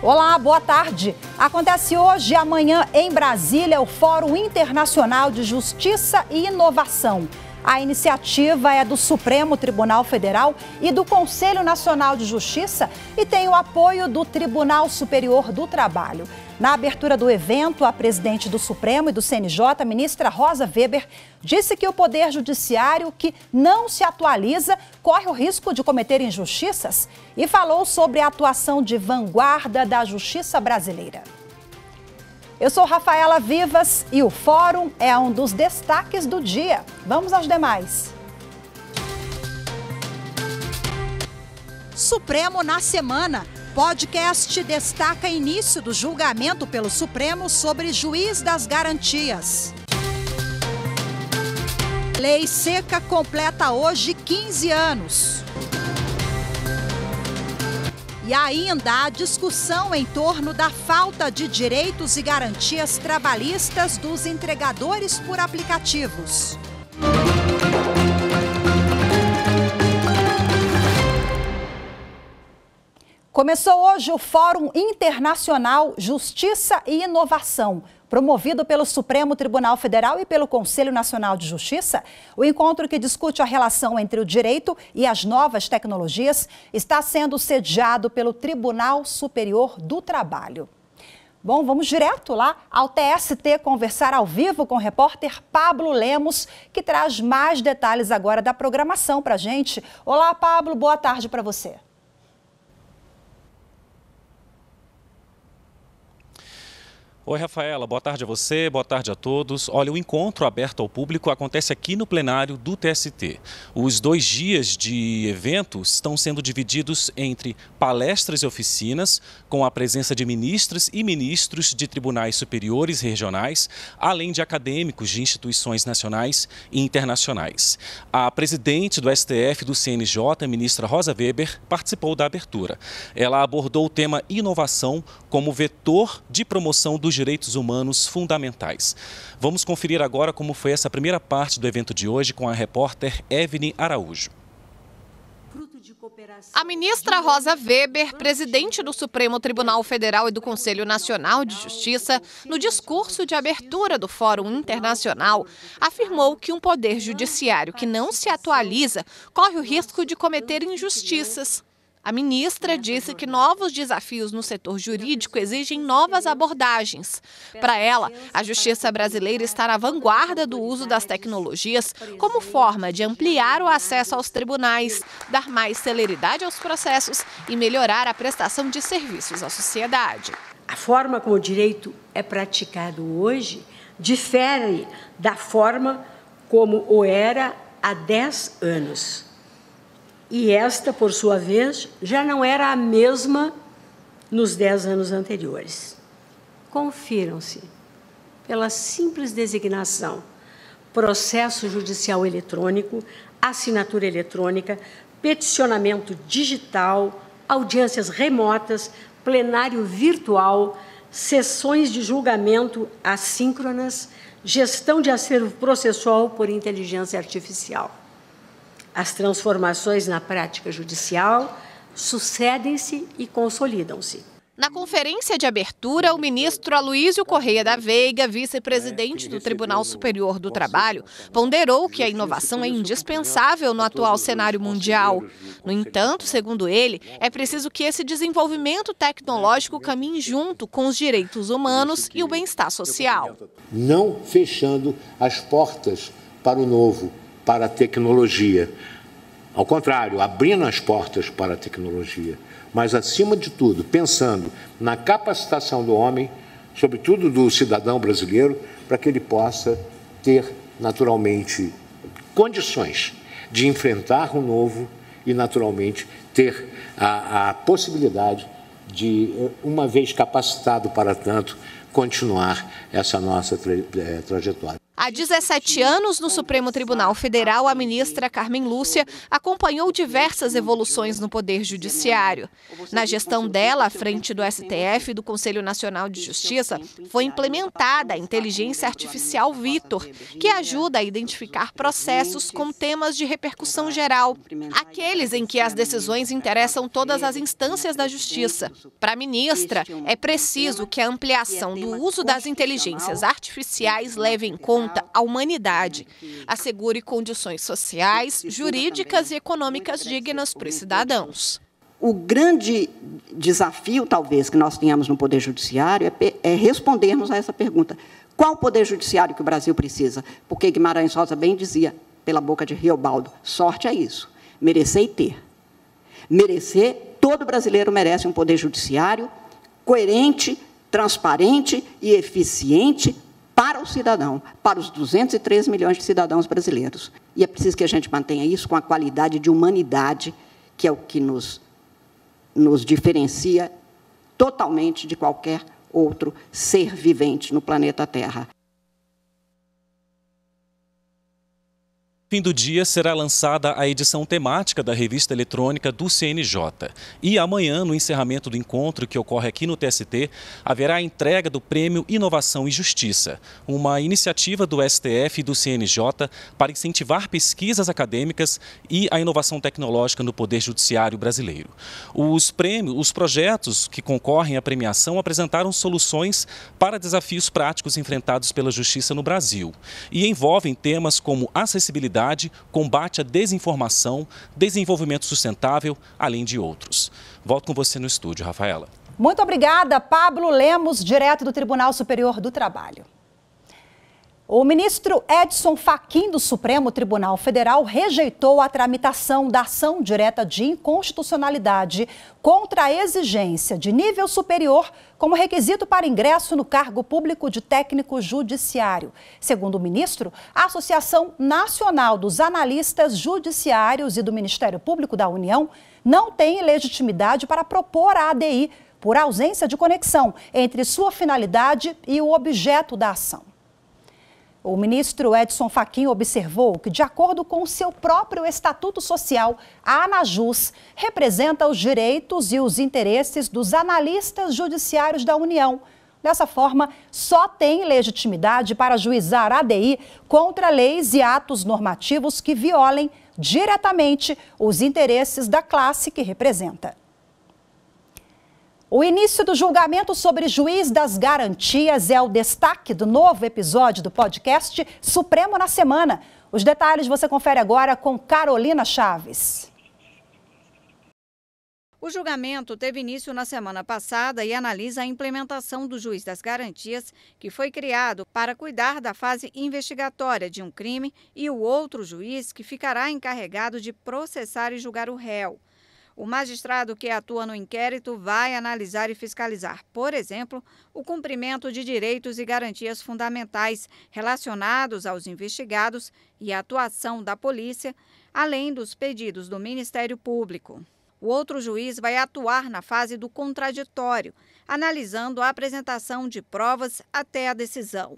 Olá, boa tarde. Acontece hoje e amanhã em Brasília o Fórum Internacional de Justiça e Inovação. A iniciativa é do Supremo Tribunal Federal e do Conselho Nacional de Justiça e tem o apoio do Tribunal Superior do Trabalho. Na abertura do evento, a presidente do Supremo e do CNJ, a ministra Rosa Weber, disse que o Poder Judiciário, que não se atualiza, corre o risco de cometer injustiças e falou sobre a atuação de vanguarda da justiça brasileira. Eu sou Rafaela Vivas e o Fórum é um dos destaques do dia. Vamos aos demais. Supremo na semana. Podcast destaca início do julgamento pelo Supremo sobre juiz das garantias. Lei seca completa hoje 15 anos. E ainda a discussão em torno da falta de direitos e garantias trabalhistas dos entregadores por aplicativos. Começou hoje o Fórum Internacional Justiça e Inovação, promovido pelo Supremo Tribunal Federal e pelo Conselho Nacional de Justiça. O encontro que discute a relação entre o direito e as novas tecnologias está sendo sediado pelo Tribunal Superior do Trabalho. Bom, vamos direto lá ao TST conversar ao vivo com o repórter Pablo Lemos, que traz mais detalhes agora da programação para a gente. Olá, Pablo, boa tarde para você. Oi, Rafaela, boa tarde a você, boa tarde a todos. Olha, o encontro aberto ao público acontece aqui no plenário do TST. Os 2 dias de evento estão sendo divididos entre palestras e oficinas, com a presença de ministras e ministros de tribunais superiores e regionais, além de acadêmicos de instituições nacionais e internacionais. A presidente do STF e do CNJ, a ministra Rosa Weber, participou da abertura. Ela abordou o tema inovação como vetor de promoção dos direitos humanos fundamentais. Vamos conferir agora como foi essa primeira parte do evento de hoje com a repórter Evelyn Araújo. A ministra Rosa Weber, presidente do Supremo Tribunal Federal e do Conselho Nacional de Justiça, no discurso de abertura do Fórum Internacional, afirmou que um poder judiciário que não se atualiza corre o risco de cometer injustiças. A ministra disse que novos desafios no setor jurídico exigem novas abordagens. Para ela, a justiça brasileira está na vanguarda do uso das tecnologias como forma de ampliar o acesso aos tribunais, dar mais celeridade aos processos e melhorar a prestação de serviços à sociedade. A forma como o direito é praticado hoje difere da forma como o era há 10 anos. E esta, por sua vez, já não era a mesma nos 10 anos anteriores. Confiram-se, pela simples designação, processo judicial eletrônico, assinatura eletrônica, peticionamento digital, audiências remotas, plenário virtual, sessões de julgamento assíncronas, gestão de acervo processual por inteligência artificial. As transformações na prática judicial sucedem-se e consolidam-se. Na conferência de abertura, o ministro Aloísio Correia da Veiga, vice-presidente do Tribunal Superior do Trabalho, ponderou que a inovação é indispensável no atual cenário mundial. No entanto, segundo ele, é preciso que esse desenvolvimento tecnológico caminhe junto com os direitos humanos e o bem-estar social. Não fechando as portas para o novo, para a tecnologia. Ao contrário, abrindo as portas para a tecnologia. Mas, acima de tudo, pensando na capacitação do homem, sobretudo do cidadão brasileiro, para que ele possa ter, naturalmente, condições de enfrentar o novo e, naturalmente, ter a possibilidade de, uma vez capacitado para tanto, continuar essa nossa trajetória. Há 17 anos, no Supremo Tribunal Federal, a ministra Carmen Lúcia acompanhou diversas evoluções no Poder Judiciário. Na gestão dela, à frente do STF e do Conselho Nacional de Justiça, foi implementada a inteligência artificial Vitor, que ajuda a identificar processos com temas de repercussão geral, aqueles em que as decisões interessam todas as instâncias da Justiça. Para a ministra, é preciso que a ampliação do uso das inteligências artificiais leve em conta a humanidade, assegure condições sociais, jurídicas e econômicas dignas para os cidadãos. O grande desafio, talvez, que nós tenhamos no Poder Judiciário é respondermos a essa pergunta. Qual o Poder Judiciário que o Brasil precisa? Porque Guimarães Rosa bem dizia, pela boca de Riobaldo, sorte é isso, merecer e ter. Merecer, todo brasileiro merece um Poder Judiciário coerente, transparente e eficiente para o cidadão, para os 203 milhões de cidadãos brasileiros. E é preciso que a gente mantenha isso com a qualidade de humanidade, que é o que nos diferencia totalmente de qualquer outro ser vivente no planeta Terra. No fim do dia será lançada a edição temática da revista eletrônica do CNJ. E amanhã, no encerramento do encontro que ocorre aqui no TST, haverá a entrega do Prêmio Inovação e Justiça, uma iniciativa do STF e do CNJ para incentivar pesquisas acadêmicas e a inovação tecnológica no Poder Judiciário brasileiro. Os projetos que concorrem à premiação apresentaram soluções para desafios práticos enfrentados pela Justiça no Brasil e envolvem temas como acessibilidade, combate à desinformação, desenvolvimento sustentável, além de outros. Volto com você no estúdio, Rafaela. Muito obrigada, Pablo Lemos, direto do Tribunal Superior do Trabalho. O ministro Edson Fachin do Supremo Tribunal Federal rejeitou a tramitação da ação direta de inconstitucionalidade contra a exigência de nível superior como requisito para ingresso no cargo público de técnico judiciário. Segundo o ministro, a Associação Nacional dos Analistas Judiciários e do Ministério Público da União não tem legitimidade para propor a ADI por ausência de conexão entre sua finalidade e o objeto da ação. O ministro Edson Fachin observou que, de acordo com o seu próprio Estatuto Social, a ANAJUS representa os direitos e os interesses dos analistas judiciários da União. Dessa forma, só tem legitimidade para juizar a ADI contra leis e atos normativos que violem diretamente os interesses da classe que representa. O início do julgamento sobre juiz das garantias é o destaque do novo episódio do podcast Supremo na Semana. Os detalhes você confere agora com Carolina Chaves. O julgamento teve início na semana passada e analisa a implementação do juiz das garantias, que foi criado para cuidar da fase investigatória de um crime, e o outro juiz que ficará encarregado de processar e julgar o réu. O magistrado que atua no inquérito vai analisar e fiscalizar, por exemplo, o cumprimento de direitos e garantias fundamentais relacionados aos investigados e a atuação da polícia, além dos pedidos do Ministério Público. O outro juiz vai atuar na fase do contraditório, analisando a apresentação de provas até a decisão.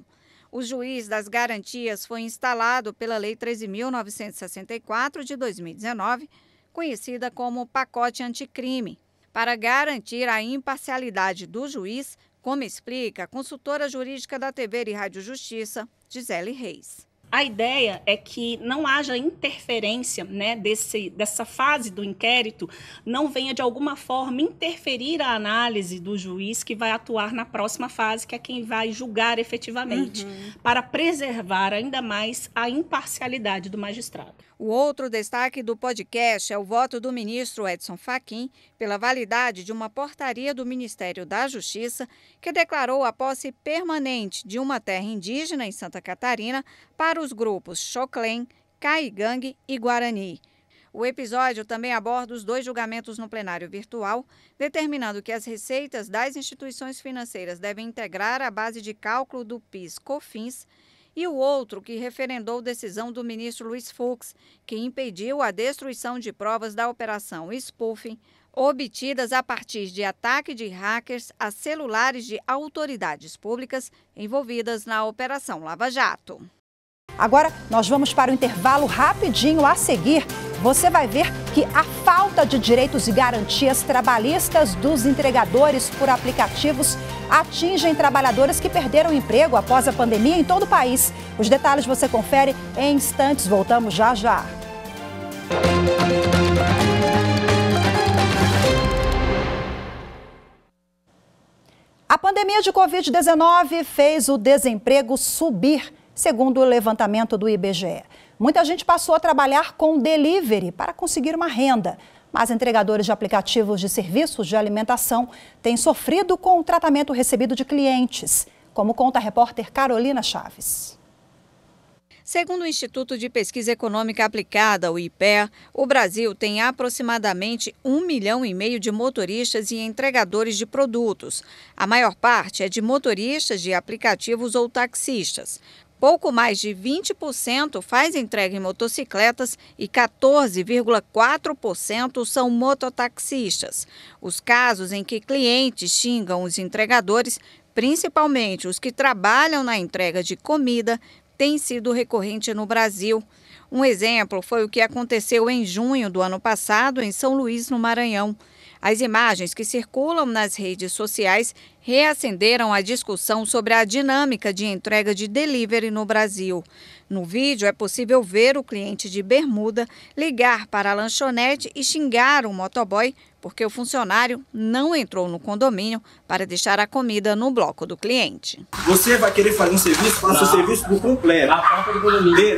O juiz das garantias foi instalado pela Lei 13.964 de 2019, conhecida como pacote anticrime, para garantir a imparcialidade do juiz, como explica a consultora jurídica da TV e Rádio Justiça, Gisele Reis. A ideia é que não haja interferência, né, dessa fase do inquérito, não venha de alguma forma interferir a análise do juiz que vai atuar na próxima fase, que é quem vai julgar efetivamente, para preservar ainda mais a imparcialidade do magistrado. O outro destaque do podcast é o voto do ministro Edson Fachin pela validade de uma portaria do Ministério da Justiça que declarou a posse permanente de uma terra indígena em Santa Catarina para os grupos Xoclém, Caigangue e Guarani. O episódio também aborda os 2 julgamentos no plenário virtual, determinando que as receitas das instituições financeiras devem integrar a base de cálculo do PIS/COFINS, e o outro que referendou decisão do ministro Luiz Fux, que impediu a destruição de provas da operação spoofing, obtidas a partir de ataque de hackers a celulares de autoridades públicas envolvidas na Operação Lava Jato. Agora, nós vamos para o intervalo rapidinho. A seguir, você vai ver que a falta de direitos e garantias trabalhistas dos entregadores por aplicativos atingem trabalhadores que perderam o emprego após a pandemia em todo o país. Os detalhes você confere em instantes. Voltamos já já. A pandemia de Covid-19 fez o desemprego subir, segundo o levantamento do IBGE. Muita gente passou a trabalhar com delivery para conseguir uma renda, mas entregadores de aplicativos de serviços de alimentação têm sofrido com o tratamento recebido de clientes, como conta a repórter Carolina Chaves. Segundo o Instituto de Pesquisa Econômica Aplicada, o IPEA, o Brasil tem aproximadamente 1,5 milhão de motoristas e entregadores de produtos. A maior parte é de motoristas de aplicativos ou taxistas. Pouco mais de 20% faz entrega em motocicletas e 14,4% são mototaxistas. Os casos em que clientes xingam os entregadores, principalmente os que trabalham na entrega de comida, tem sido recorrente no Brasil. Um exemplo foi o que aconteceu em junho do ano passado em São Luís, no Maranhão. As imagens que circulam nas redes sociais reacenderam a discussão sobre a dinâmica de entrega de delivery no Brasil. No vídeo é possível ver o cliente de bermuda ligar para a lanchonete e xingar o motoboy porque o funcionário não entrou no condomínio para deixar a comida no bloco do cliente. Você vai querer fazer um serviço, faça o serviço por completo.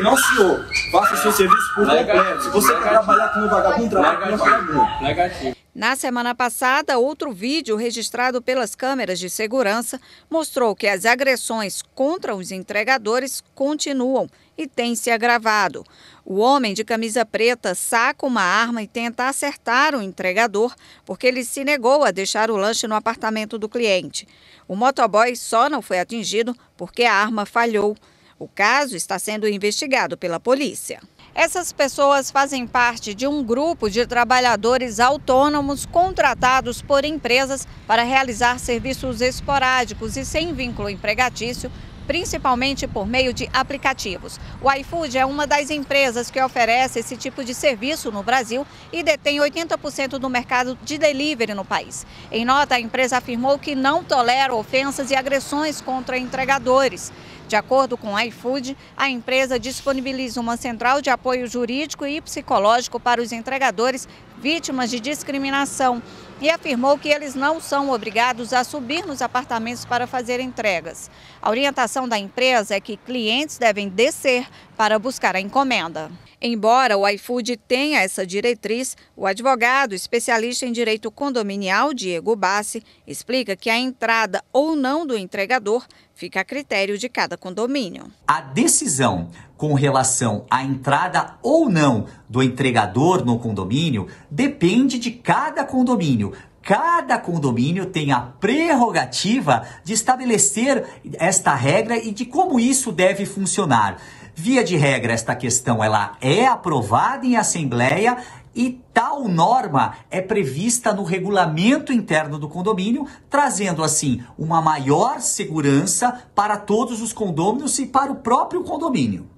Não, senhor. Faça o seu serviço por completo. Se você quer trabalhar com um vagabundo, trabalhe com um vagabundo. Negativo. Na semana passada, outro vídeo registrado pelas câmeras de segurança mostrou que as agressões contra os entregadores continuam e têm se agravado. O homem de camisa preta saca uma arma e tenta acertar o entregador porque ele se negou a deixar o lanche no apartamento do cliente. O motoboy só não foi atingido porque a arma falhou. O caso está sendo investigado pela polícia. Essas pessoas fazem parte de um grupo de trabalhadores autônomos contratados por empresas para realizar serviços esporádicos e sem vínculo empregatício, principalmente por meio de aplicativos. O iFood é uma das empresas que oferece esse tipo de serviço no Brasil e detém 80% do mercado de delivery no país. Em nota, a empresa afirmou que não tolera ofensas e agressões contra entregadores. De acordo com o iFood, a empresa disponibiliza uma central de apoio jurídico e psicológico para os entregadores vítimas de discriminação e afirmou que eles não são obrigados a subir nos apartamentos para fazer entregas. A orientação da empresa é que clientes devem descer para buscar a encomenda. Embora o iFood tenha essa diretriz, o advogado especialista em direito condominial, Diego Bassi, explica que a entrada ou não do entregador fica a critério de cada condomínio. A decisão com relação à entrada ou não do entregador no condomínio depende de cada condomínio. Cada condomínio tem a prerrogativa de estabelecer esta regra e de como isso deve funcionar. Via de regra, esta questão ela é aprovada em assembleia e tal norma é prevista no regulamento interno do condomínio, trazendo assim uma maior segurança para todos os condôminos e para o próprio condomínio.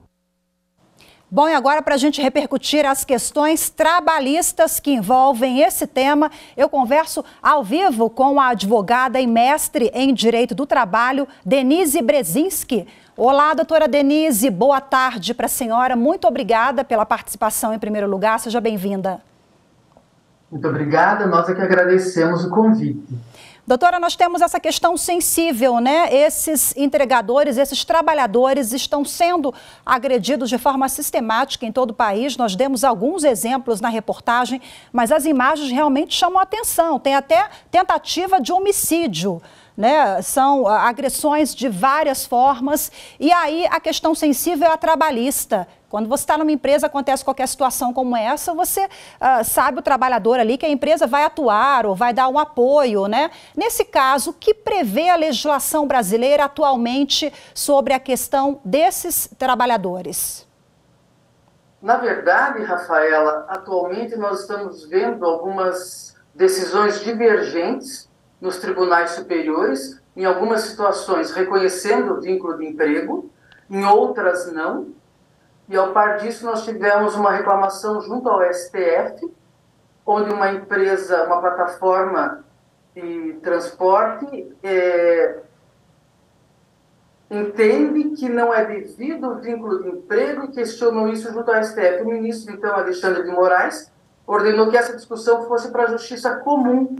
Bom, e agora para a gente repercutir as questões trabalhistas que envolvem esse tema, eu converso ao vivo com a advogada e mestre em Direito do Trabalho, Denise Brzezinski. Olá, doutora Denise, boa tarde para a senhora. Muito obrigada pela participação em primeiro lugar, seja bem-vinda. Muito obrigada, nós é que agradecemos o convite. Doutora, nós temos essa questão sensível, né? Esses entregadores, esses trabalhadores estão sendo agredidos de forma sistemática em todo o país. Nós demos alguns exemplos na reportagem, mas as imagens realmente chamam a atenção. Tem até tentativa de homicídio, né? São agressões de várias formas. E aí a questão sensível é a trabalhista. Quando você está numa empresa, acontece qualquer situação como essa, você sabe o trabalhador ali que a empresa vai atuar ou vai dar um apoio, né? Nesse caso, o que prevê a legislação brasileira atualmente sobre a questão desses trabalhadores? Na verdade, Rafaela, atualmente nós estamos vendo algumas decisões divergentes nos tribunais superiores, em algumas situações reconhecendo o vínculo de emprego, em outras não. e ao par disso nós tivemos uma reclamação junto ao STF, onde uma empresa, uma plataforma de transporte entende que não é devido o vínculo de emprego e questionou isso junto ao STF. O ministro, então, Alexandre de Moraes, ordenou que essa discussão fosse para a Justiça Comum,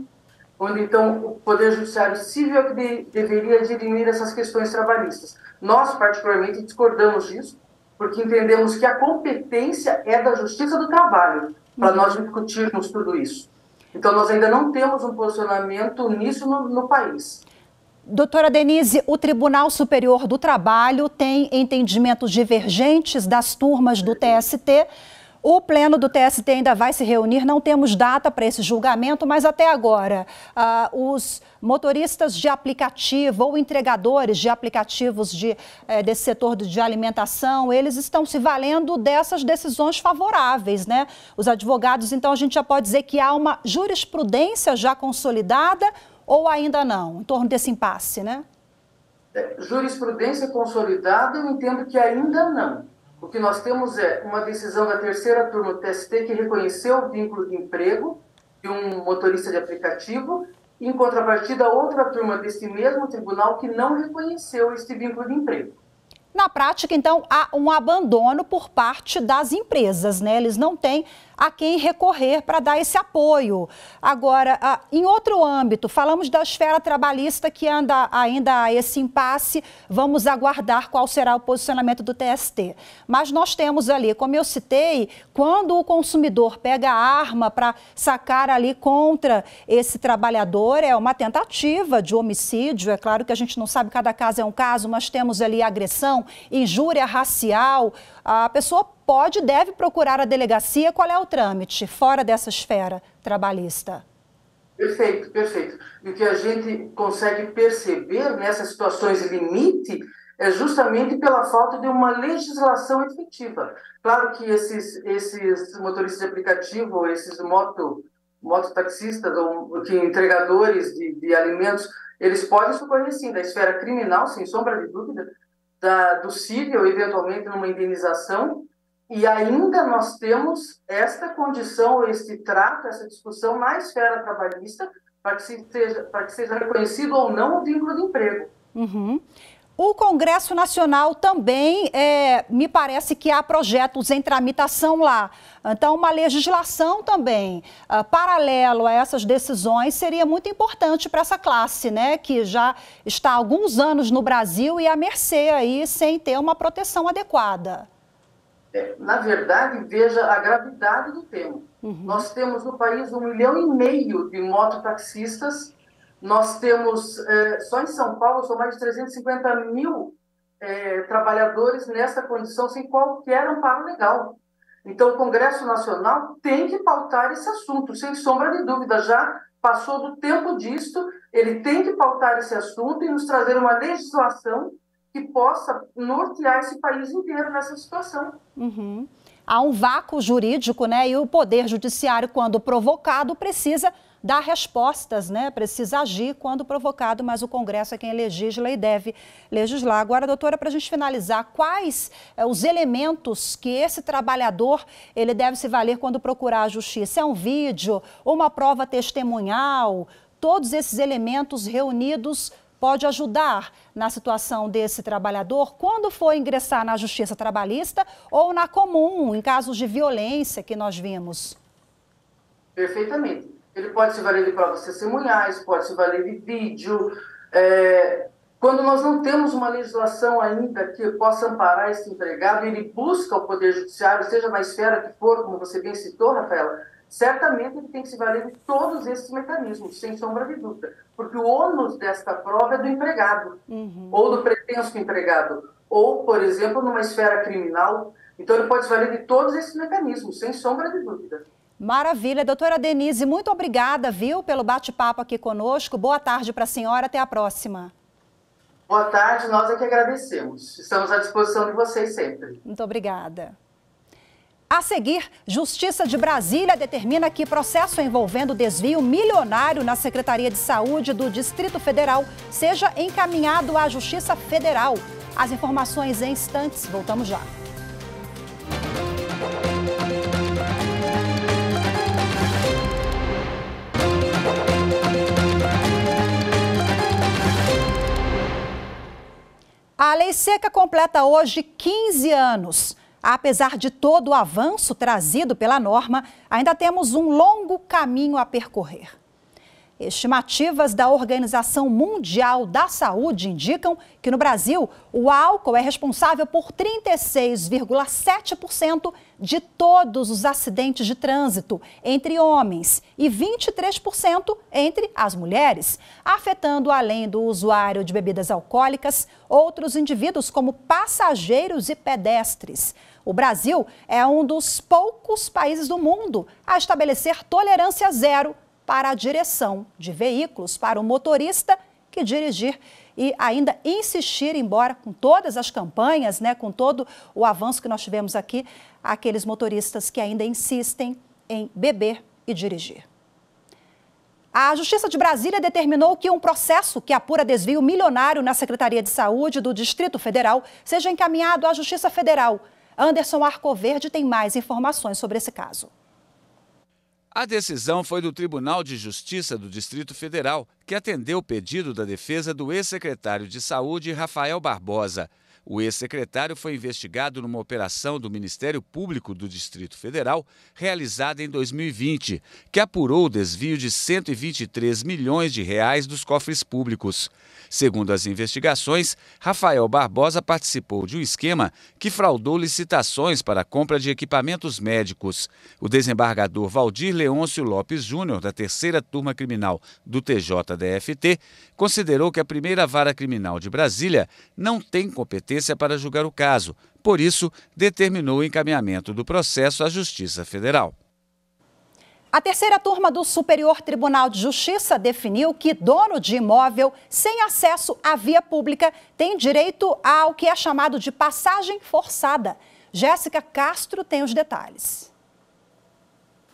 onde, então, o Poder Judiciário Civil é que deveria dirimir essas questões trabalhistas. Nós, particularmente, discordamos disso, porque entendemos que a competência é da Justiça do Trabalho, para nós discutirmos tudo isso. Então, nós ainda não temos um posicionamento nisso no país. Doutora Denise, o Tribunal Superior do Trabalho tem entendimentos divergentes das turmas do TST. O pleno do TST ainda vai se reunir, não temos data para esse julgamento, mas até agora os motoristas de aplicativo ou entregadores de aplicativos desse setor de alimentação, eles estão se valendo dessas decisões favoráveis, né? Os advogados, então, a gente já pode dizer que há uma jurisprudência já consolidada ou ainda não, em torno desse impasse, né? Jurisprudência consolidada, eu entendo que ainda não. O que nós temos é uma decisão da terceira turma do TST que reconheceu o vínculo de emprego de um motorista de aplicativo, e, em contrapartida, outra turma deste mesmo tribunal que não reconheceu este vínculo de emprego. Na prática, então, há um abandono por parte das empresas, né? Eles não têm a quem recorrer para dar esse apoio. Agora, em outro âmbito, falamos da esfera trabalhista que anda ainda a esse impasse, vamos aguardar qual será o posicionamento do TST. Mas nós temos ali, como eu citei, quando o consumidor pega a arma para sacar ali contra esse trabalhador, é uma tentativa de homicídio. É claro que a gente não sabe, cada caso é um caso, mas temos ali agressão, injúria racial. A pessoa pode e deve procurar a delegacia. Qual é o trâmite fora dessa esfera trabalhista? Perfeito, perfeito. E o que a gente consegue perceber nessas situações limite é justamente pela falta de uma legislação efetiva. Claro que esses motoristas de aplicativo, esses mototaxistas ou entregadores de alimentos, eles podem socorrer, sim, da esfera criminal, sem sombra de dúvida, do cível, eventualmente numa indenização, e ainda nós temos esta condição, este trato, essa discussão na esfera trabalhista para que seja reconhecido ou não o vínculo de emprego. Uhum. O Congresso Nacional também, me parece que há projetos em tramitação lá. Então, uma legislação também, paralelo a essas decisões, seria muito importante para essa classe, né? Que já está há alguns anos no Brasil e à mercê aí, sem ter uma proteção adequada. Na verdade, veja a gravidade do tema. Uhum. Nós temos no país 1,5 milhão de mototaxistas. Nós temos, só em São Paulo, são mais de 350 mil trabalhadores nessa condição, sem qualquer amparo legal. Então, o Congresso Nacional tem que pautar esse assunto, sem sombra de dúvida. Já passou do tempo disto, ele tem que pautar esse assunto e nos trazer uma legislação que possa nortear esse país inteiro nessa situação. Uhum. Há um vácuo jurídico, né? E o Poder Judiciário, quando provocado, precisa dar respostas, né? Precisa agir quando provocado, mas o Congresso é quem legisla e deve legislar. Agora, doutora, para a gente finalizar, quais os elementos que esse trabalhador ele deve se valer quando procurar a justiça? É um vídeo, uma prova testemunhal? Todos esses elementos reunidos pode ajudar na situação desse trabalhador quando for ingressar na Justiça Trabalhista ou na comum, em casos de violência que nós vimos? Perfeitamente. Ele pode se valer de provas testemunhais, pode se valer de vídeo. Quando nós não temos uma legislação ainda que possa amparar esse empregado, ele busca o Poder Judiciário, seja na esfera que for, como você bem citou, Rafaela, certamente ele tem que se valer de todos esses mecanismos, sem sombra de dúvida. Porque o ônus desta prova é do empregado, ou do pretenso empregado, ou, por exemplo, numa esfera criminal. Então, ele pode se valer de todos esses mecanismos, sem sombra de dúvida. Maravilha. Doutora Denise, muito obrigada, viu, pelo bate-papo aqui conosco. Boa tarde para a senhora. Até a próxima. Boa tarde. Nós é que agradecemos. Estamos à disposição de vocês sempre. Muito obrigada. A seguir, Justiça de Brasília determina que processo envolvendo desvio milionário na Secretaria de Saúde do Distrito Federal seja encaminhado à Justiça Federal. As informações em instantes. Voltamos já. A lei seca completa hoje 15 anos. Apesar de todo o avanço trazido pela norma, ainda temos um longo caminho a percorrer. Estimativas da Organização Mundial da Saúde indicam que no Brasil o álcool é responsável por 36,7% de todos os acidentes de trânsito entre homens e 23% entre as mulheres, afetando, além do usuário de bebidas alcoólicas, outros indivíduos como passageiros e pedestres. O Brasil é um dos poucos países do mundo a estabelecer tolerância zero para a direção de veículos para o motorista que dirigir e ainda insistir, embora com todas as campanhas, com todo o avanço que nós tivemos aqui, aqueles motoristas que ainda insistem em beber e dirigir. A Justiça de Brasília determinou que um processo que apura desvio milionário na Secretaria de Saúde do Distrito Federal seja encaminhado à Justiça Federal. Anderson Arcoverde tem mais informações sobre esse caso. A decisão foi do Tribunal de Justiça do Distrito Federal, que atendeu o pedido da defesa do ex-secretário de Saúde, Rafael Barbosa. O ex-secretário foi investigado numa operação do Ministério Público do Distrito Federal, realizada em 2020, que apurou o desvio de 123 milhões de reais dos cofres públicos. Segundo as investigações, Rafael Barbosa participou de um esquema que fraudou licitações para a compra de equipamentos médicos. O desembargador Valdir Leôncio Lopes Júnior, da 3ª Turma Criminal do TJDFT, considerou que a primeira vara criminal de Brasília não tem competência para julgar o caso. Por isso, determinou o encaminhamento do processo à Justiça Federal. A 3ª Turma do Superior Tribunal de Justiça definiu que dono de imóvel sem acesso à via pública tem direito ao que é chamado de passagem forçada. Jéssica Castro tem os detalhes.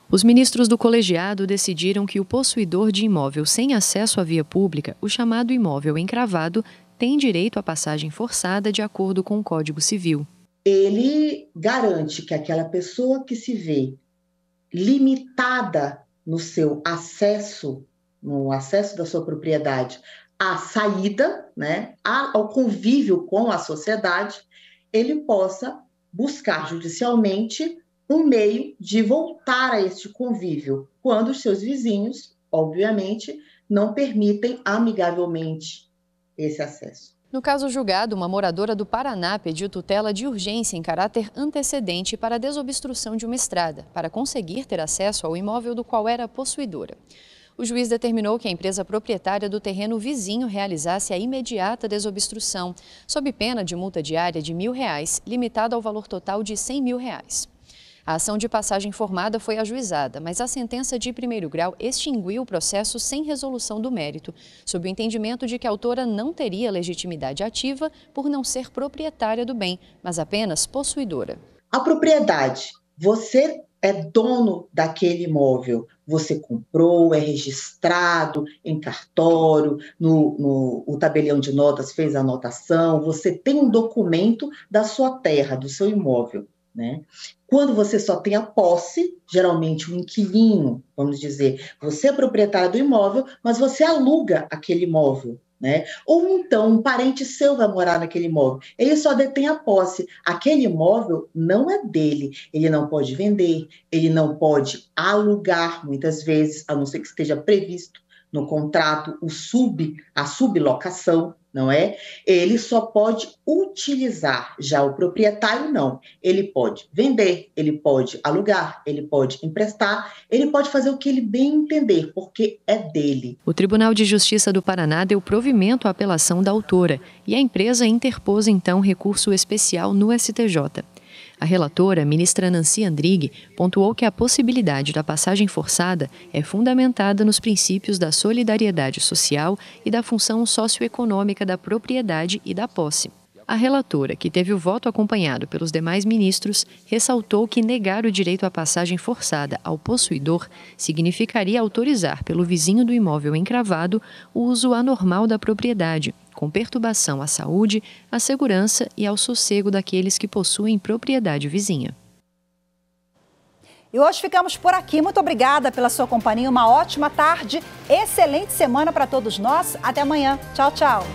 Os ministros do colegiado decidiram que o possuidor de imóvel sem acesso à via pública, o chamado imóvel encravado, tem direito à passagem forçada de acordo com o Código Civil. Ele garante que aquela pessoa que se vê limitada no seu acesso, no acesso da sua propriedade, à saída, ao convívio com a sociedade, ele possa buscar judicialmente um meio de voltar a este convívio, quando os seus vizinhos, obviamente, não permitem amigavelmente esse acesso. No caso julgado, uma moradora do Paraná pediu tutela de urgência em caráter antecedente para a desobstrução de uma estrada, para conseguir ter acesso ao imóvel do qual era possuidora. O juiz determinou que a empresa proprietária do terreno vizinho realizasse a imediata desobstrução, sob pena de multa diária de R$1.000, limitada ao valor total de R$100.000. A ação de passagem formada foi ajuizada, mas a sentença de primeiro grau extinguiu o processo sem resolução do mérito, sob o entendimento de que a autora não teria legitimidade ativa por não ser proprietária do bem, mas apenas possuidora. A propriedade, você é dono daquele imóvel, você comprou, é registrado em cartório, o tabelião de notas fez a anotação, você tem um documento da sua terra, do seu imóvel. Quando você só tem a posse, geralmente um inquilino, vamos dizer, você é proprietário do imóvel, mas você aluga aquele imóvel, Ou então um parente seu vai morar naquele imóvel, ele só detém a posse. Aquele imóvel não é dele, ele não pode vender, ele não pode alugar, muitas vezes, a não ser que esteja previsto no contrato a sublocação, não é? Ele só pode utilizar, já o proprietário não. Ele pode vender, ele pode alugar, ele pode emprestar, ele pode fazer o que ele bem entender, porque é dele. O Tribunal de Justiça do Paraná deu provimento à apelação da autora e a empresa interpôs então recurso especial no STJ. A relatora, ministra Nancy Andrighi, pontuou que a possibilidade da passagem forçada é fundamentada nos princípios da solidariedade social e da função socioeconômica da propriedade e da posse. A relatora, que teve o voto acompanhado pelos demais ministros, ressaltou que negar o direito à passagem forçada ao possuidor significaria autorizar pelo vizinho do imóvel encravado o uso anormal da propriedade, com perturbação à saúde, à segurança e ao sossego daqueles que possuem propriedade vizinha. E hoje ficamos por aqui. Muito obrigada pela sua companhia. Uma ótima tarde, excelente semana para todos nós. Até amanhã. Tchau, tchau.